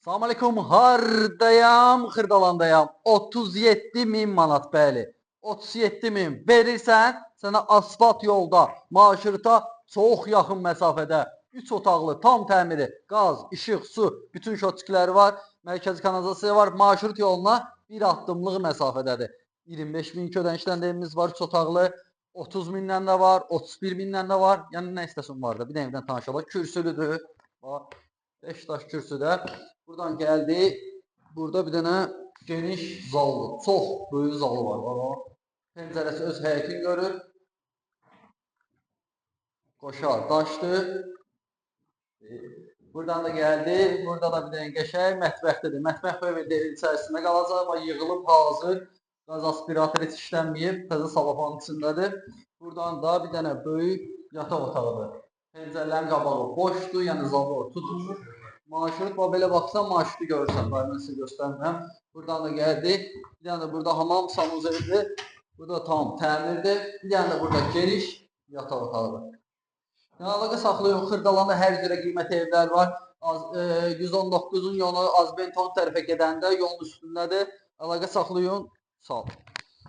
Salam aleyküm, hardayam, xırdalandayam. 37.000 manat, bəli. 37.000 verirsən, sənə asfalt yolda, marşruta çox yaxın məsafədə 3 otaqlı, tam təmiri, qaz, işıq, su, bütün şotçikləri var, mərkəzi kanalizasiya var, marşrut yoluna bir addımlıq məsafədədir. 25.000 ödənişdən də evimiz var, 3 otaqlı, 30.000-dən də var, 31.000-dən də var. Yəni nə istəsən var da, bir də evdən tanışalım. Kürsülüdür. Bax, 5 daş kürsüdə. Buradan geldi. Burada bir dənə geniş zallı, çox böyük zalı var. Bax, pəncərəsi öz həyətini görür. Qoşar, daşdır. Buradan da geldi. Burada da bir dənə qəşəng mətbəxdir. Mətbəx bu evin içərisində qalacaq. Bax, yığılıb hazır. Qaz aspiratoru heç işlənməyib. Təzə salafanın içindədir. Buradan da bir dənə böyük yataq otağıdır. Pəncərələrin qabağı boşdur, yəni zalı tutulmuş. Marşrut, belə baxsan marşrutu görürsən. Mən sizə göstərmirəm. Buradan da gəldik. Bir dənə də burada hamam sanuzelidir. Burada tam təmirdir. Bir dənə də burada geniş yataq otağıdır. Yəni əlaqə saxlayın, Xırdalanda hər cürə qiymətli evlər var. 119-un yolu Azbenton tərəfə gedəndə yolun üstündədir. Əlaqə saxlayın. Sağ olun.